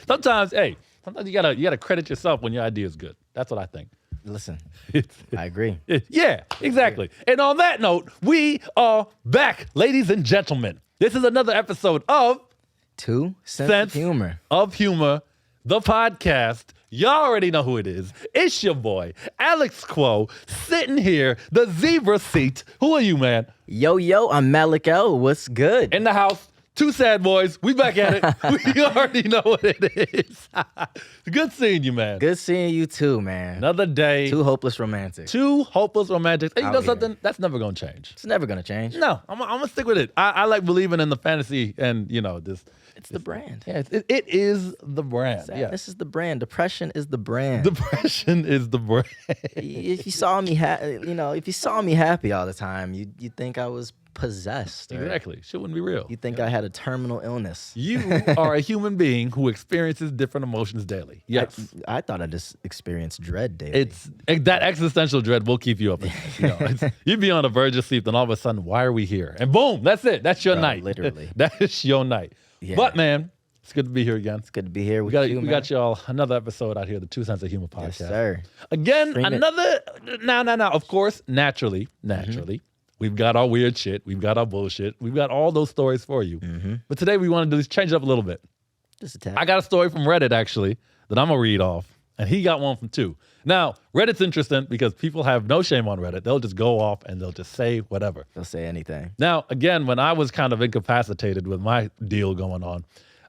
Sometimes you gotta credit yourself when your idea is good. That's what I think. Listen, I agree. Yeah, exactly. And on that note, we are back, ladies and gentlemen. This is another episode of 2 Sense of Humor, the podcast. Y'all already know who it is. It's your boy, Alex Quo, sitting here, the zebra seat. Who are you, man? Yo, I'm Malik L. What's good? In the house, 2 sad boys. We back at it. We already know what it is. Good seeing you, man. Good seeing you too, man. Another day. 2 hopeless romantics. 2 hopeless romantics. And you know Out something? here. That's never going to change. It's never going to change. No, I'm going to stick with it. I like believing in the fantasy and, this. It's the brand. Yeah, it is the brand. Yeah. This is the brand. Depression is the brand. Depression is the brand. If you saw me, if you saw me happy all the time, you'd think I was possessed. Exactly. Shit wouldn't be real. You think I had a terminal illness. You are a human being who experiences different emotions daily. Yes. I thought I just experienced dread daily. That existential dread will keep you up. You'd be on the verge of sleep, then all of a sudden, why are we here? And boom, that's it. That's your night. Literally. That is your night. Yeah. But man, it's good to be here again. It's good to be here with you, We got y'all another episode out here, the 2 Sense of Humor podcast. Yes, sir. Again, Stream another. Now. Of course, naturally, we've got our weird shit. We've got our bullshit. We've got all those stories for you. But today we want to change it up a little bit. Just a tad. I got a story from Reddit actually that I'm gonna read off, and he got one from 2. Now, Reddit's interesting because people have no shame on Reddit. They'll just go off and they'll just say whatever. They'll say anything. Now, again, when I was kind of incapacitated with my deal going on,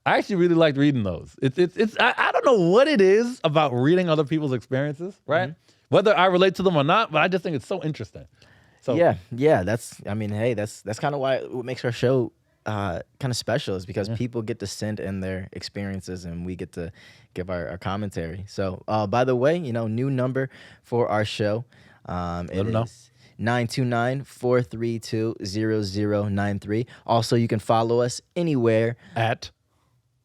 I actually really liked reading those. I don't know what it is about reading other people's experiences, right? Whether I relate to them or not, but I just think it's so interesting. So Yeah. That's kind of why what makes our show kind of special is because people get to send in their experiences and we get to give our commentary. So, by the way, new number for our show. It is 929-432-0093. Also, you can follow us anywhere at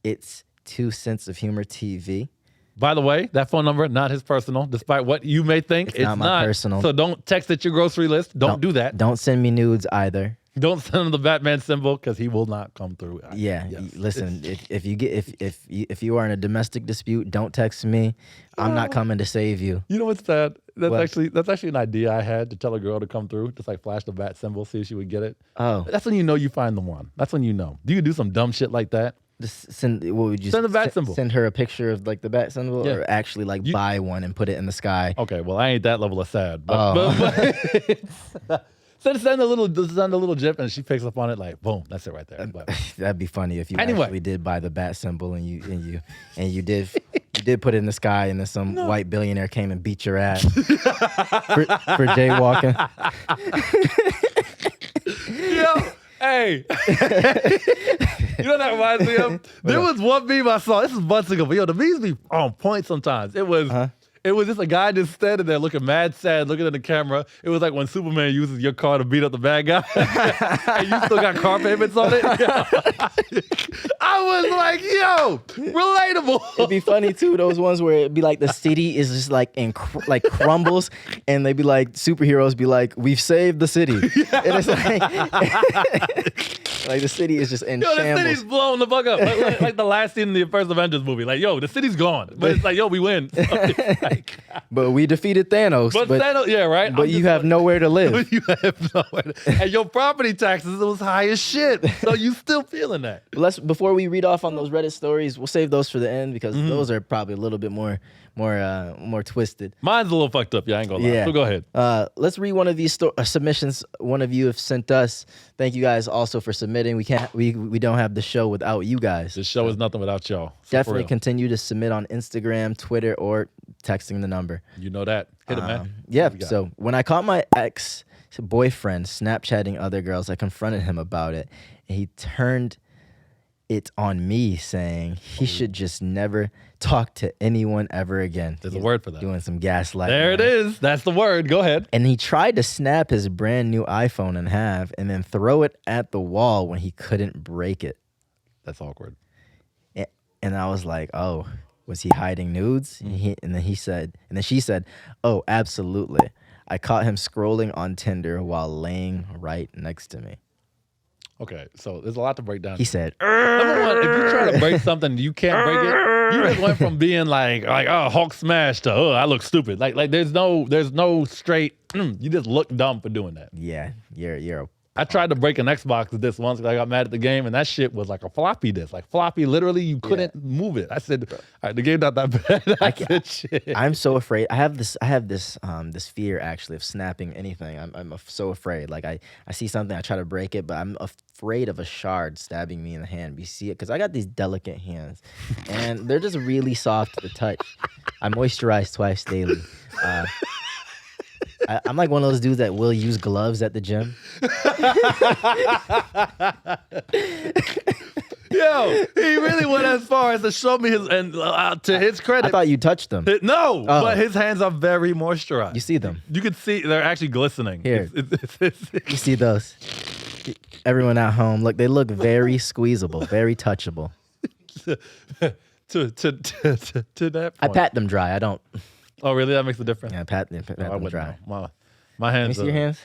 It's 2 Sense of Humor TV. By the way, that phone number, not his personal, despite what you may think. It's not my personal. So don't text it your grocery list. Don't do that. Don't send me nudes either. Don't send him the Batman symbol because he will not come through. Yeah, listen. If you are in a domestic dispute, don't text me. I'm not coming to save you. You know what's sad? That's What? actually an idea I had to tell a girl to come through, just like flash the bat symbol, see if she would get it. Oh, That's when you know you find the one. That's when you know. Do you do some dumb shit like that? what would you Send the bat symbol. Send her a picture of like the bat symbol, Yeah. or actually buy one and put it in the sky? Okay, well I ain't that level of sad, but send a little gif and she picks up on it like boom, that's it right there. But That'd be funny if you Anyway. actually did buy the bat symbol and you did put it in the sky and then some white billionaire came and beat your ass for jaywalking. Hey, you know what that reminds me of? There was one meme I saw. This is months ago, but the memes be on point sometimes. It was just a guy just standing there looking mad sad, looking at the camera. It was like when Superman uses your car to beat up the bad guy, and you still got car payments on it. I was like, relatable. It'd be funny too, those ones where it'd be like the city is just like like crumbles, and they'd be like superheroes be like, "We've saved the city," and it's like the city is just in The shambles. city's blown the fuck up. Like the last scene in the first Avengers movie. Like, the city's gone. But it's like, we win. So it's like, But we defeated Thanos. but Thanos, yeah, right? But you have nowhere to live. You have nowhere. And your property taxes was high as shit. So you still feeling that. Before we read off on those Reddit stories, we'll save those for the end because those are probably a little bit more twisted. Mine's a little fucked up. I ain't gonna lie. Yeah. So go ahead. Let's read one of these submissions one of you have sent us. Thank you guys also for submitting. We don't have the show without you guys. This show is nothing without y'all. So for Definitely real. continue to submit on Instagram, Twitter, or texting the number. You know that. Hit it, man. Yeah. What we got? So when I caught my ex-boyfriend Snapchatting other girls, I confronted him about it, and he turned it on me, saying he should just never talk to anyone ever again. There's a word for that. Doing some gaslighting. There it is. That's the word. Go ahead. And he tried to snap his brand new iPhone in half and then throw it at the wall when he couldn't break it. That's awkward. And I was like, oh, was he hiding nudes? And then she said, oh, absolutely. I caught him scrolling on Tinder while laying right next to me. Okay, so there's a lot to break down. He said, Number one, if you try to break something, you can't break it. You just went from being like oh, Hulk smash to I look stupid. Like there's no straight. You just look dumb for doing that. yeah, you're. I tried to break an Xbox disc once because I got mad at the game, and that shit was like a floppy disk. Like floppy, literally, you couldn't move it. I said, all right, the game's not that bad. I said, shit. I'm so afraid. I have this fear actually of snapping anything. I'm so afraid. Like I see something, I try to break it, but I'm afraid of a shard stabbing me in the hand. You see it? Because I got these delicate hands, and they're just really soft to the touch. I moisturize twice daily. I'm like one of those dudes that will use gloves at the gym. Yo, he really went as far as to show me his, and to his credit. I thought you touched them. But his hands are very moisturized. You see them? You can see they're actually glistening. Here. You see those? Everyone at home, look, they look very squeezable, very touchable. to that point. I pat them dry. I don't. Oh, really? That makes a difference? Yeah, pat them dry. My hands. Let me see your hands.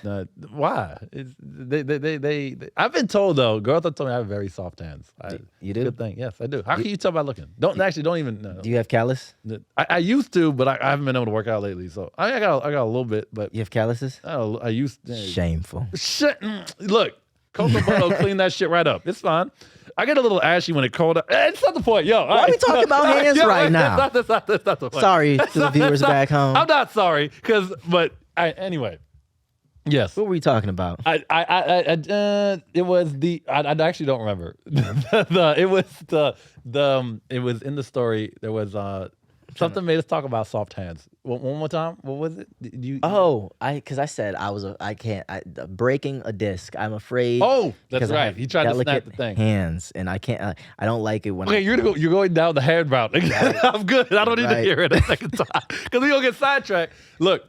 Why? They. I've been told though. Girls have told me I have very soft hands. You do? Good thing. Yes, I do. How can you tell by looking? Don't even. No. Do you have callus? I used to, but I haven't been able to work out lately. So I got a little bit, but You have calluses? I used. Shameful. Shit. Look, Coco Butter clean that shit right up. It's fine. I get a little ashy when it cold. It's not the point, yo. Why are we talking about hands right now? That's not the point. Sorry to the viewers back home. I'm not sorry, anyway. Yes. What were we talking about? It was I actually don't remember. It was in the story. There was something made us talk about soft hands. One more time. What was it? Because I said I can't breaking a disc. I'm afraid. Oh, that's right. He tried to snap the thing. Hands, and I can't. I don't like it when. Okay, you're going down the hand route. I'm good. I don't need to hear it a second time because we gonna get sidetracked. Look,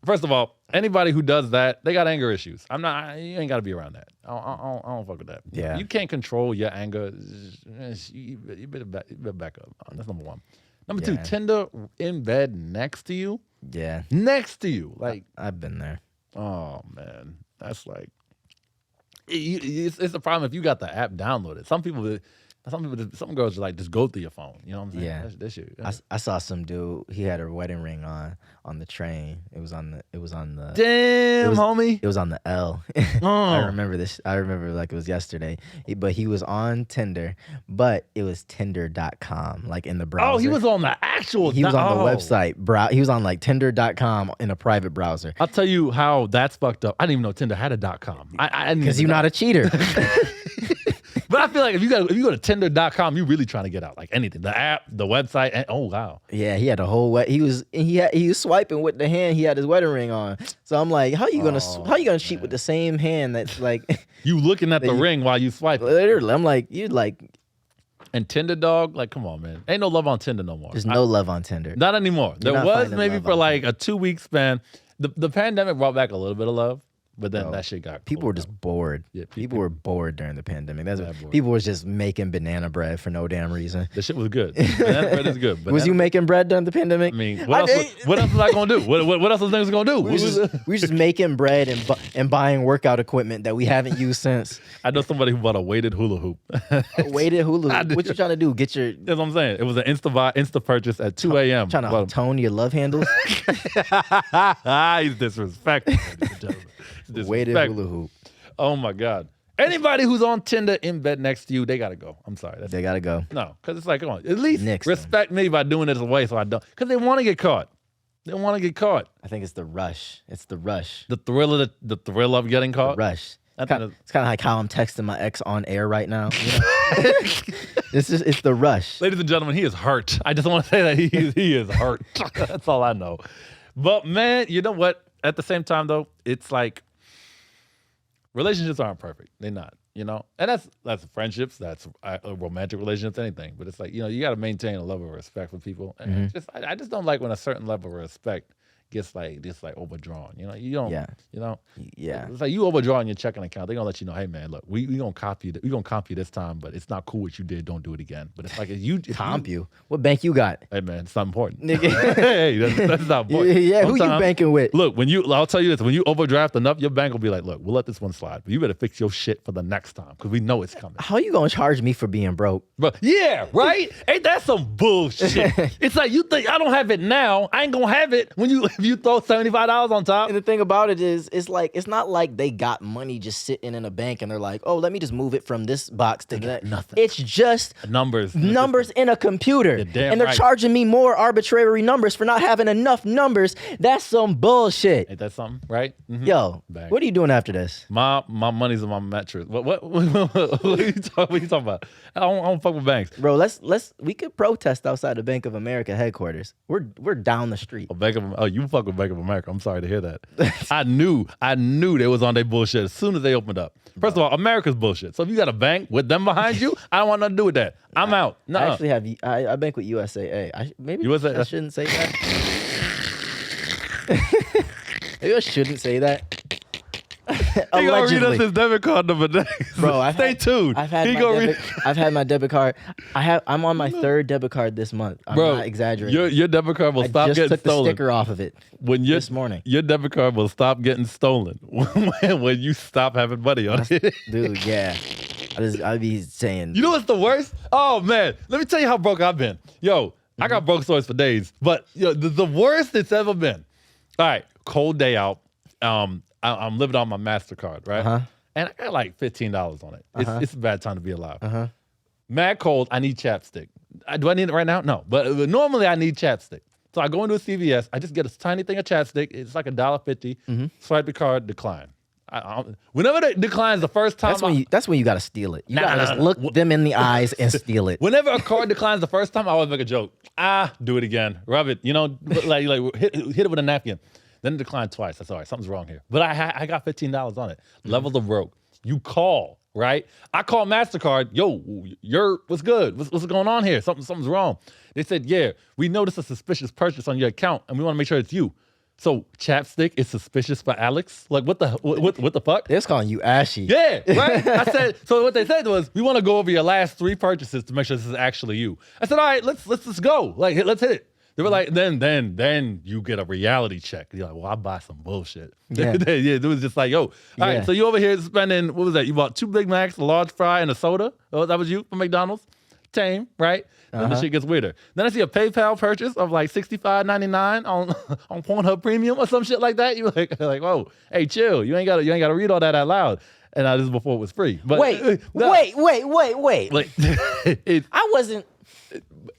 first of all, anybody who does that, they got anger issues. You ain't got to be around that. I don't fuck with that. Yeah. You can't control your anger. You better back up. That's number one. Number two, Tinder in bed next to you. Yeah. Next to you. Like, I've been there. Oh, man. That's like, it's a problem if you got the app downloaded. Some girls just like just go through your phone. You know what I'm saying? Yeah. That shit. I saw some dude. He had a wedding ring on the train. It was on the. Damn, homie. It was on the L. I remember this. I remember like it was yesterday. But he was on Tinder, but it was Tinder.com, like in the browser. Oh, he was on the actual. He was on the website. He was on like Tinder.com in a private browser. I'll tell you how that's fucked up. I didn't even know Tinder had a .com. Because you're not a cheater. But I feel like if you go to Tinder.com, you're really trying to get out. Like anything, the app, the website. And, oh wow. Yeah, he had a whole he was swiping with the hand he had his wedding ring on. So I'm like, how you gonna cheat with the same hand that's like you looking at the ring while you swipe? Literally, I'm like, you'd like. And Tinder, dog, like, come on, man. Ain't no love on Tinder no more. There's no love on Tinder. Not anymore. There was maybe for like a 2-week span. The pandemic brought back a little bit of love. But then that shit got people were just bored. Yeah, people were bored during the pandemic. People was just making banana bread for no damn reason. The shit was good. Banana bread is good. Was you making bread during the pandemic? I mean, what else was I gonna do? What else was niggas gonna do? We were just making bread and buying workout equipment that we haven't used since. I know somebody who bought a weighted hula hoop. A weighted hula hoop. What you trying to do? Get your. That's what I'm saying. It was an Insta purchase at 2 a.m. Trying to tone your love handles. He's disrespectful. Weighted hula hoop. Oh my God. Anybody who's on Tinder in bed next to you, they gotta go. I'm sorry. They gotta go. No, because it's like, come on. At least respect me by doing it away so I don't. Because they want to get caught. They want to get caught. I think it's the rush. It's the rush. The thrill of getting caught. The rush. It's kind of like how I'm texting my ex on air right now. You know? It's the rush. Ladies and gentlemen, he is hurt. I just want to say that he is hurt. That's all I know. But man, you know what? At the same time though, it's like relationships aren't perfect. They're not, you know? And that's friendships, that's romantic relationships, anything. But it's like, you know, you got to maintain a level of respect for people. And I just don't like when a certain level of respect gets like just like overdrawn. You know, you don't. Yeah. You know. Yeah. It's like you overdrawing your checking account. They're gonna let you know, hey man, look, we gonna copy we gonna comp you this time, but it's not cool what you did. Don't do it again. But it's like if Comp you? What bank you got? Hey man, it's not important. Nigga. Hey, that's not important. Yeah, who you Sometimes- banking with? Look, I'll tell you this, when you overdraft enough, your bank will be like, look, we'll let this one slide, but you better fix your shit for the next time because we know it's coming. How you gonna charge me for being broke? But yeah, right? Ain't that some bullshit? It's like you think I don't have it now. I ain't gonna have it if you throw $75 on top. And the thing about it is, it's not like they got money just sitting in a bank and they're like, oh, let me just move it from this box to that. nothing. It's just Numbers in a computer. You're damn And they're right. charging me more arbitrary numbers for not having enough numbers. That's some bullshit. Ain't that something, right? Mhm. Yo, Bang. what are you doing after this? My money's in my mattress. What are you talking about? I don't fuck with banks. Bro, we could protest outside the Bank of America headquarters. We're down the street. You fuck with Bank of America. I'm sorry to hear that. I knew they was on their bullshit as soon as they opened up. First of all, America's bullshit. So if you got a bank with them behind you, I don't want nothing to do with that. I'm out. No. I actually have I bank with USAA. Maybe I shouldn't say that. Maybe I shouldn't say that. He gonna read us his debit card number next. Bro, Stay tuned. I've had my debit card. I'm on my third debit card this month. I'm not exaggerating. Your debit card will stop I just getting took stolen. the sticker off of it this morning. Your debit card will stop getting stolen when you stop having money on it. Dude, yeah. I'd be saying. You know what's the worst? Oh man, let me tell you how broke I've been. Yo, I got broke stories for days, but the worst it's ever been. All right, cold day out. I'm living on my MasterCard, right? Uh-huh. And I got like $15 on it. It's a bad time to be alive. Uh-huh. Mad cold, I need chapstick. Do I need it right now? No, but normally I need chapstick. So I go into a CVS, I just get a tiny thing of chapstick. It's like $1.50. Swipe the card, decline. Whenever they declines the first time, that's when you gotta steal it. You gotta just look them in the eyes and steal it. Whenever a card declines the first time, I always make a joke. Do it again. Rub it. Like hit it with a napkin. Then it declined twice. That's all right. Something's wrong here. But I got $15 on it. Levels of broke. You call, right? I call MasterCard. Yo, what's good? What's going on here? Something's wrong. They said, yeah, we noticed a suspicious purchase on your account, and we want to make sure it's you. So chapstick is suspicious for Alex? Like what the fuck? They're just calling you ashy. Yeah, right? I said, so what they said was, we want to go over your last 3 purchases to make sure this is actually you. I said, all right, let's go. Like, let's hit it. They were like, then you get a reality check. You're like, well, I buy some bullshit. Yeah. It was just like, all right, so you over here spending, what was that? You bought 2 Big Macs, a large fry, and a soda? Oh, that was you from McDonald's? Tame, right? Then the shit gets weirder. Then I see a PayPal purchase of like $65.99 on Pornhub Premium or some shit like that. You like, whoa, hey, chill. You ain't gotta read all that out loud. And this is before it was free. But Wait. Like, I wasn't.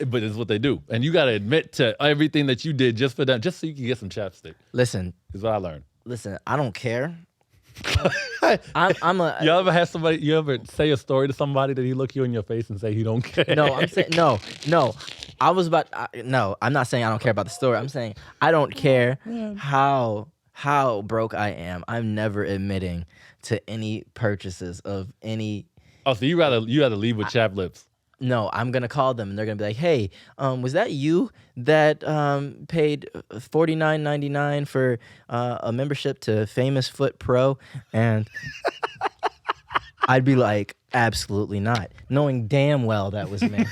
But it's what they do. And you got to admit to everything that you did just for them, just so you can get some chapstick. Listen. Is what I learned. Listen, I don't care. You ever had somebody, you ever say a story to somebody that he look you in your face and say he don't care? No, I'm saying, no. I'm not saying I don't care about the story. I'm saying I don't care how broke I am. I'm never admitting to any purchases of any. Oh, so you rather leave with chapped lips? No, I'm gonna call them and they're gonna be like, "Hey, was that you that paid $49.99 for a membership to Famous Foot Pro?" And I'd be like, "Absolutely not," knowing damn well that was me.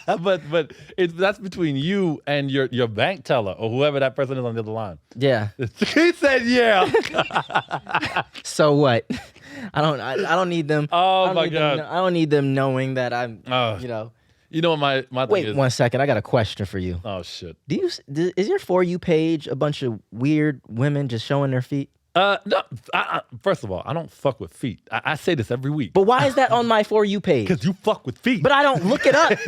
but that's between you and your bank teller or whoever that person is on the other line. Yeah. He said, "Yeah." So what? I don't need them. Oh my God. I don't need them knowing that I'm. You know what my thing Wait is? 1 second. I got a question for you. Oh shit. Is your For You page a bunch of weird women just showing their feet? No. First of all, I don't fuck with feet. I say this every week. But why is that on my For You page? Because you fuck with feet. But I don't look it up.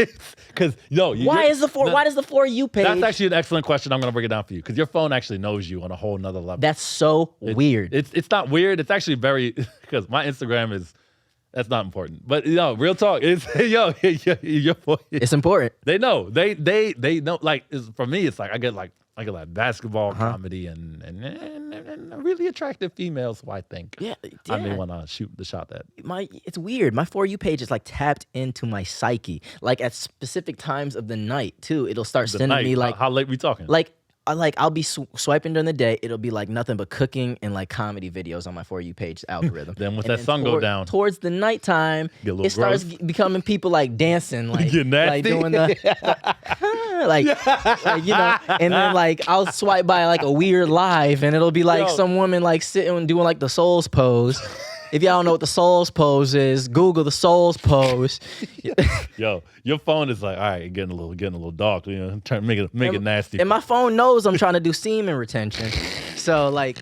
Because why does the For You page? That's actually an excellent question. I'm gonna break it down for you because your phone actually knows you on a whole nother level. That's so weird. It's not weird. It's actually very because my Instagram is. That's not important. But real talk. It's It's important. They know. They know. Like for me, it's like I get like basketball comedy and really attractive females who I think I may want to shoot the shot at. It's weird. My For You page is like tapped into my psyche. Like at specific times of the night too. It'll start sending me like how late we talking? Like I'll be swiping during the day. It'll be like nothing but cooking and like comedy videos on my For You page algorithm. Then once that sun go down, towards the nighttime, it starts becoming people like dancing, like doing like you know. And then like I'll swipe by like a weird live, and it'll be like some woman like sitting and doing like the Souls pose. If y'all don't know what the Souls pose is, Google the Souls pose. Yo, your phone is like, all right, getting a little dark. You know, make it nasty. And my phone knows I'm trying to do semen retention, so like,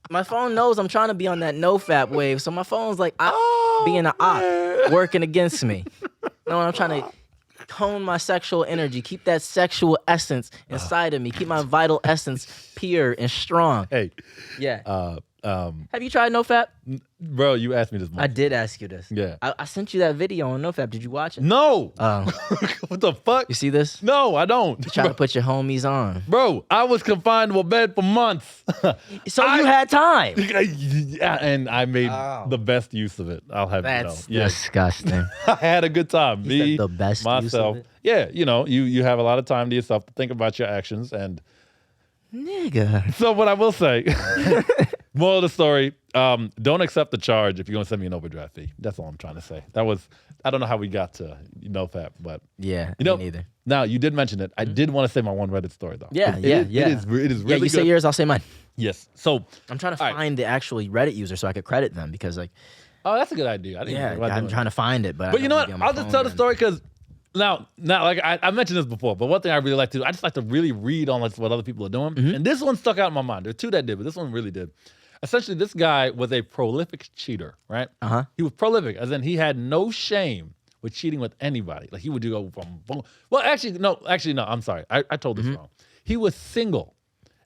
my phone knows I'm trying to be on that no-fap wave. So my phone's like, being an op, working against me. No, I'm trying to hone my sexual energy, keep that sexual essence inside of me, keep my vital essence pure and strong. Hey, yeah. Have you tried NoFap? Bro, you asked me this morning. I did ask you this. Yeah. I sent you that video on NoFap. Did you watch it? No. What the fuck? You see this? No, I don't. You try to put your homies on. Bro, I was confined to a bed for months. So you had time. Yeah, and I made the best use of it. I'll have That's you know. disgusting. I had a good time. You said the best myself. use of it? Yeah, you know, you have a lot of time to yourself to think about your actions. And nigga. so what I will say, moral of the story, don't accept the charge if you're going to send me an overdraft fee. That's all I'm trying to say. I don't know how we got to NoFap, but yeah, you know, me neither. Now, you did mention it. I did want to say my one Reddit story, though. Yeah. It is really yeah, you good. say yours, I'll say mine. Yes. So I'm trying to find the actual Reddit user so I could credit them because like. Oh, that's a good idea. I didn't think about I'm trying to find it, but you know what? I'll just tell the story because now, like I mentioned this before, but one thing I really like to do, I just like to really read on like what other people are doing. And this one stuck out in my mind. There are two that did, but this one really did. Essentially, this guy was a prolific cheater, right? He was prolific, as in he had no shame with cheating with anybody. Like he would go from boom. Well, actually, no. I'm sorry. I told this wrong. He was single,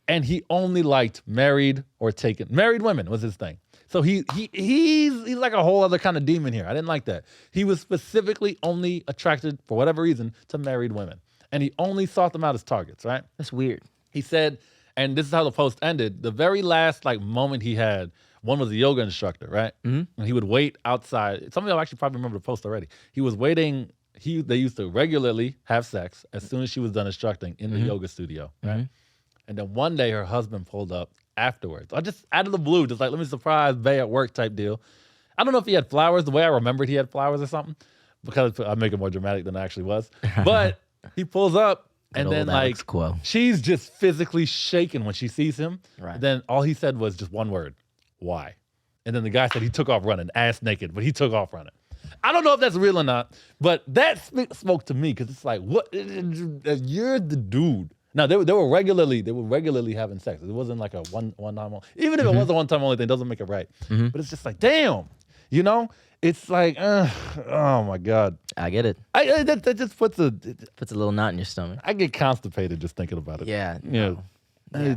and he only liked married women was his thing. So he's like a whole other kind of demon here. I didn't like that. He was specifically only attracted, for whatever reason, to married women. And he only sought them out as targets, right? That's weird. He said, and this is how the post ended, the very last like moment he had, one was a yoga instructor, right? And he would wait outside. Some of y'all actually probably remember the post already. He was waiting, they used to regularly have sex as soon as she was done instructing in the yoga studio, right? And then one day her husband pulled up afterwards. I just out of the blue, just like, let me surprise Bay at work type deal. I don't know if he had flowers the way I remembered he had flowers or something, because I make it more dramatic than it actually was. But he pulls up and then like she's just physically shaking when she sees him. Right. Then all he said was just one word, why? And then the guy said he took off running, ass naked, but he took off running. I don't know if that's real or not, but that spoke to me because it's like, what? You're the dude. Now they were regularly having sex. It wasn't like a one time. Even if it was a one time only thing, doesn't make it right. But it's just like, damn, you know. It's like, oh my god. I get it. That just puts a little knot in your stomach. I get constipated just thinking about it. Yeah. No. Yeah.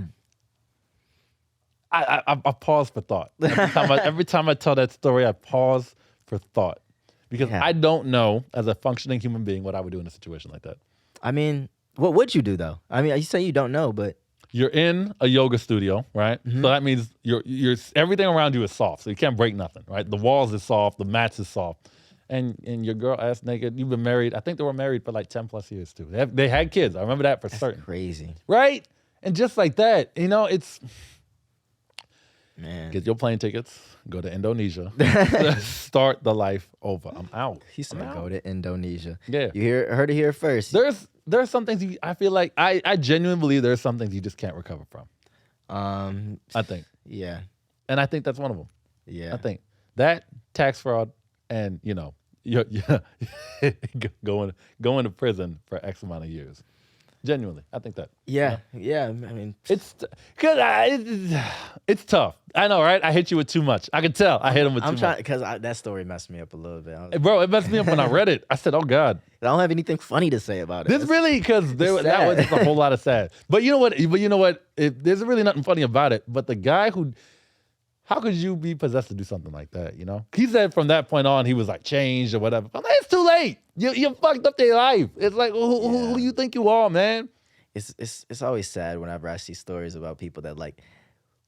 I pause for thought every time I tell that story. I pause for thought because I don't know, as a functioning human being, what I would do in a situation like that. I mean, what would you do though? I mean, you say you don't know, but you're in a yoga studio, right? So that means you're everything around you is soft, so you can't break nothing, right? The walls is soft, the mats is soft, and your girl ass naked. You've been married. I think they were married for like 10+ years too. They had kids. I remember that for certain. Crazy, right? And just like that, you know, it's. Man. Get your plane tickets, go to Indonesia, start the life over. I'm out. He said go to Indonesia. Yeah. You heard it here first. There's some things I feel like I genuinely believe there's some things you just can't recover from. I think. Yeah. And I think that's one of them. Yeah. I think that tax fraud and, you know, going to prison for X amount of years. Genuinely, I think that. Yeah, yeah. I mean, it's tough. I know, right? I hit you with too much. I can tell. I hit him with too much. Because that story messed me up a little bit. Bro, it messed me up when I read it. I said, "Oh God." I don't have anything funny to say about it. This really because that was just a whole lot of sad. But you know what? There's really nothing funny about it. But the guy who. How could you be possessed to do something like that, you know? He said from that point on, he was like changed or whatever. I'm like, it's too late. You fucked up their life. It's like, who you think you are, man? It's always sad whenever I see stories about people that like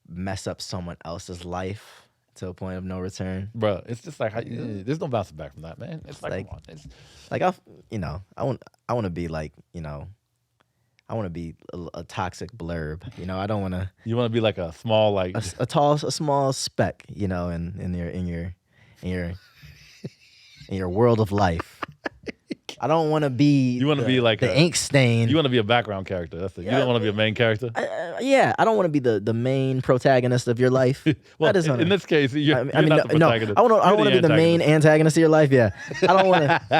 mess up someone else's life to a point of no return. Bro, it's just like, there's no bouncing back from that, man. It's like come on. I want to be like, you know, I want to be a toxic blurb. You know, I don't want to. You want to be like a small, like a small speck. You know, in your world of life. I don't want to be. You want to be like the ink stain. You want to be a background character. That's it. You don't want to be a main character. I don't want to be the main protagonist of your life. Well, in this case, you're not the protagonist. I want to be the main antagonist of your life. Yeah, I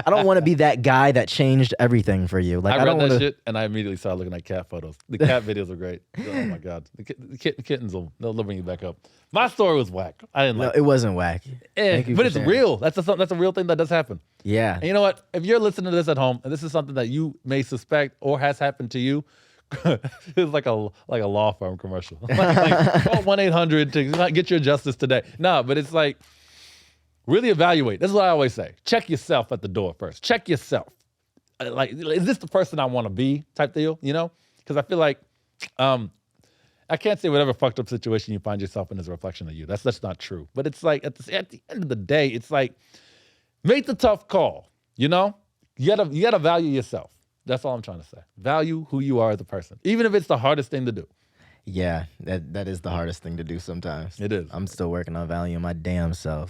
don't want to be that guy that changed everything for you. Like I read that shit and I immediately started looking at cat photos. The cat videos are great. Oh my god, the kittens they'll bring you back up. My story was whack. I didn't like it. It wasn't whack. But it's real. That's a real thing that does happen. Yeah. And you know what? If you're listening to this at home and this is something that you may suspect or has happened to you, it's like a law firm commercial. Call 1-800 to get your justice today. No, but it's like really evaluate. This is what I always say. Check yourself at the door first. Check yourself. Like, is this the person I want to be? Type deal. You know? Because I feel like I can't say whatever fucked up situation you find yourself in is a reflection of you. That's not true. But it's like at the end of the day, it's like make the tough call. You know, you gotta value yourself. That's all I'm trying to say. Value who you are as a person, even if it's the hardest thing to do. Yeah, that is the hardest thing to do sometimes. It is. I'm still working on valuing my damn self.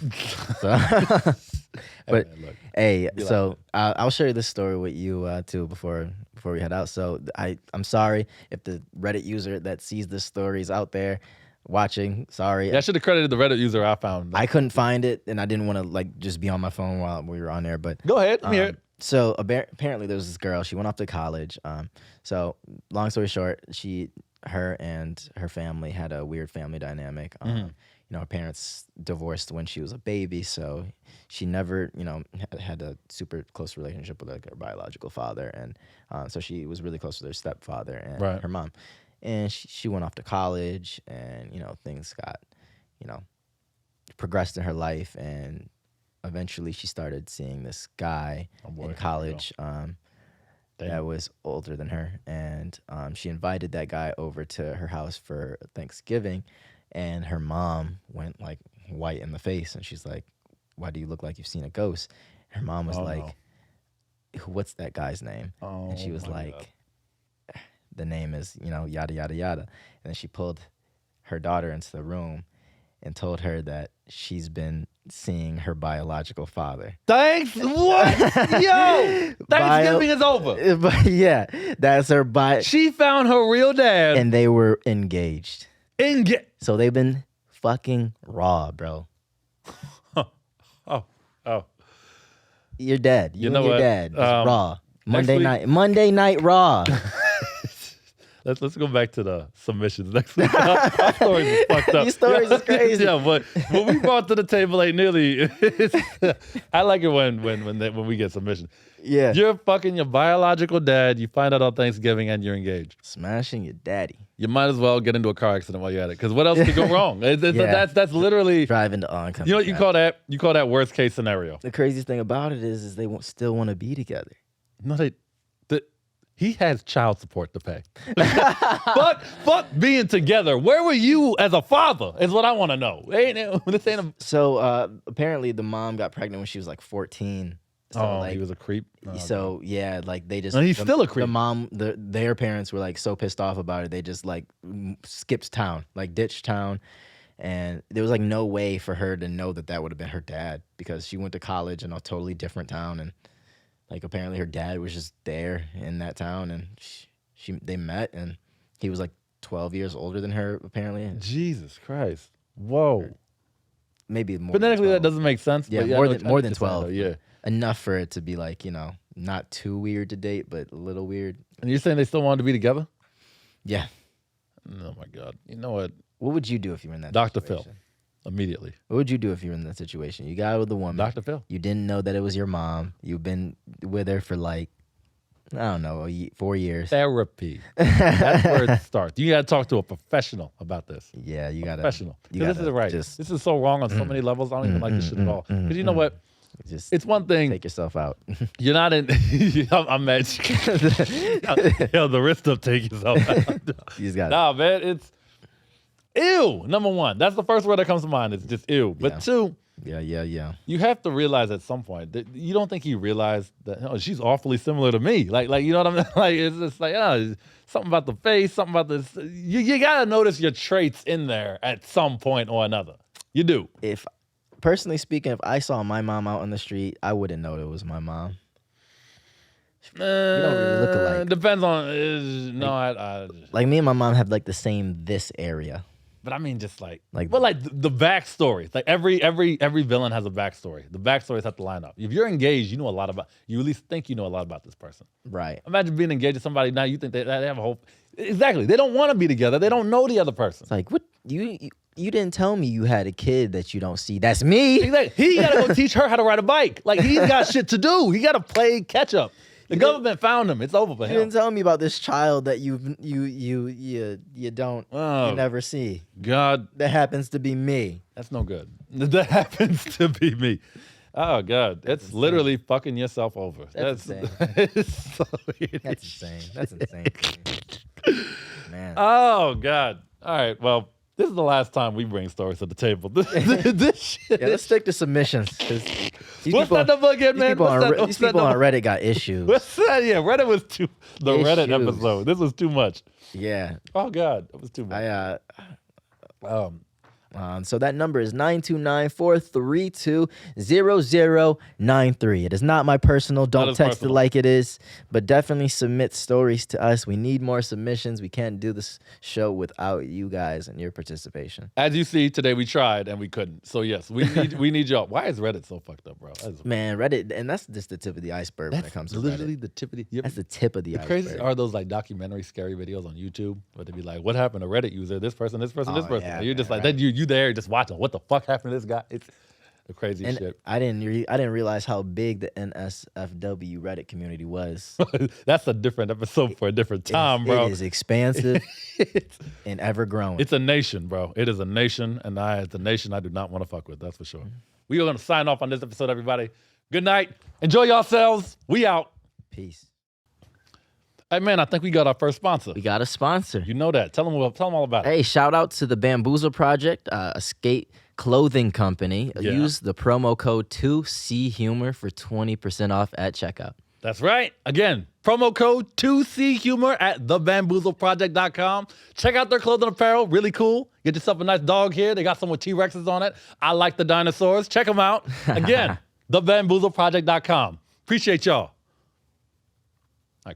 But hey, so I'll share this story with you too before we head out. So I'm sorry if the Reddit user that sees this story is out there watching. Sorry. Yeah, I should have credited the Reddit user I found. I couldn't find it, and I didn't want to like just be on my phone while we were on there. But go ahead, I'm here. So apparently there was this girl. She went off to college. So long story short, her and her family had a weird family dynamic. You know, her parents divorced when she was a baby, so she never, you know, had a super close relationship with like her biological father, and so she was really close with her stepfather and her mom. And she went off to college, and you know, things got, you know, progressed in her life, and eventually she started seeing this guy in college that was older than her, and she invited that guy over to her house for Thanksgiving, and her mom went like white in the face, and she's like, "Why do you look like you've seen a ghost?" Her mom was "What's that guy's name?" And she was like, "The name is, you know, yada yada yada." And then she pulled her daughter into the room and told her that she's been seeing her biological father. Thanks. What? Yo, Thanksgiving is over. But yeah, that's her She found her real dad, and they were engaged. So they've been fucking raw, bro. Oh. You're dead. You know your dad. Raw. Monday night raw. Let's go back to the submissions next week. Our stories is fucked up. These stories is crazy. Yeah, but what we brought to the table ain't nearly. I like it when we get submissions. Yeah. You're fucking your biological dad. You find out on Thanksgiving and you're engaged. Smashing your daddy. You might as well get into a car accident while you're at it, because what else could go wrong? That's literally driving to oncoming. You know what you call that? You call that worst case scenario. The craziest thing about it is they still want to be together. No, he has child support to pay. fuck being together. Where were you as a father? Is what I want to know. So apparently the mom got pregnant when she was like 14. So he was a creep. So yeah, like they just. And he's still a creep. The mom, their parents were like so pissed off about it. They just like skipped town, like ditched town, and there was like no way for her to know that would have been her dad, because she went to college in a totally different town, and like apparently her dad was just there in that town, and they met, and he was like 12 years older than her apparently. Jesus Christ! Whoa. Maybe more. Phonetically, that doesn't make sense. Yeah, but more than 12. Yeah. Enough for it to be like, you know, not too weird to date, but a little weird. And you're saying they still wanted to be together? Yeah. Oh my God. You know what? What would you do if you were in that Dr. situation? Phil. Immediately. What would you do if you were in that situation? You got with a woman. Dr. Phil. You didn't know that it was your mom. You've been with her for like, I don't know, 4 years. Therapy. That's where it starts. You got to talk to a professional about this. Yeah, you got to. Professional. Because this is right. This is so wrong on so many levels. I don't even like this shit at all. Because you know what? It's one thing. Take yourself out. You're not in. I'm mad. The risk of taking yourself out. You just got Nah, man. It's ew. Number one. That's the first word that comes to mind. It's just ew. But two, Yeah. You have to realize at some point that you don't think he realized that she's awfully similar to me. Like you know what I mean? Like it's just like something about the face, something about this. You gotta notice your traits in there at some point or another. You do. If personally speaking, if I saw my mom out on the street, I wouldn't know it was my mom. We don't really look alike. Depends on I like me and my mom have like the same this area. But I mean, just the backstory. Like every villain has a backstory. The backstories have to line up. If you're engaged, you at least think you know a lot about this person. Right. Imagine being engaged with somebody now. You think they have a whole. Exactly. They don't want to be together. They don't know the other person. It's like, what you didn't tell me you had a kid that you don't see. That's me. Exactly. He got to go teach her how to ride a bike. Like he's got shit to do. He got to play catch up. The government found him. It's over for him. You didn't tell me about this child that you never see. God, that happens to be me. That's no good. That happens to be me. Oh God, it's literally fucking yourself over. That's insane. That's insane. That's insane. Man. Oh God. All right. Well, this is the last time we bring stories to the table. This shit. Yeah, let's stick to submissions. What's that number again, man? These people on Reddit got issues. What's that? Yeah, Reddit was too. The Reddit episode. This was too much. Yeah. Oh God, it was too much. So that number is 929-432-0093. It is not my personal. Don't text it like it is, but definitely submit stories to us. We need more submissions. We can't do this show without you guys and your participation. As you see, today we tried and we couldn't. So yes, we need y'all. Why is Reddit so fucked up, bro? Man, Reddit, and that's just the tip of the iceberg when it comes to literally Reddit. the tip of the. That's the tip of the iceberg. Crazy are those like documentary scary videos on YouTube where they be like, "What happened to Reddit user? This person, this person, this person." Yeah, and you're just like, right. then you there just watching. What the fuck happened to this guy? It's a crazy shit. I didn't realize how big the NSFW Reddit community was. That's a different episode for a different time, bro. It is expansive and ever growing. It's a nation, bro. It is a nation, and it's a nation I do not want to fuck with. That's for sure. We are going to sign off on this episode, everybody. Good night. Enjoy yourselves. We out. Peace. Hey, man, I think we got our first sponsor. We got a sponsor. You know that. Tell them all about it. Hey, shout out to the Bamboozle Project, a skate clothing company. Yeah. Use the promo code 2CHumor for 20% off at checkout. That's right. Again, promo code 2CHumor at thebamboozleproject.com. Check out their clothing apparel. Really cool. Get yourself a nice dog here. They got some with T-Rexes on it. I like the dinosaurs. Check them out. Again, thebamboozleproject.com. Appreciate y'all.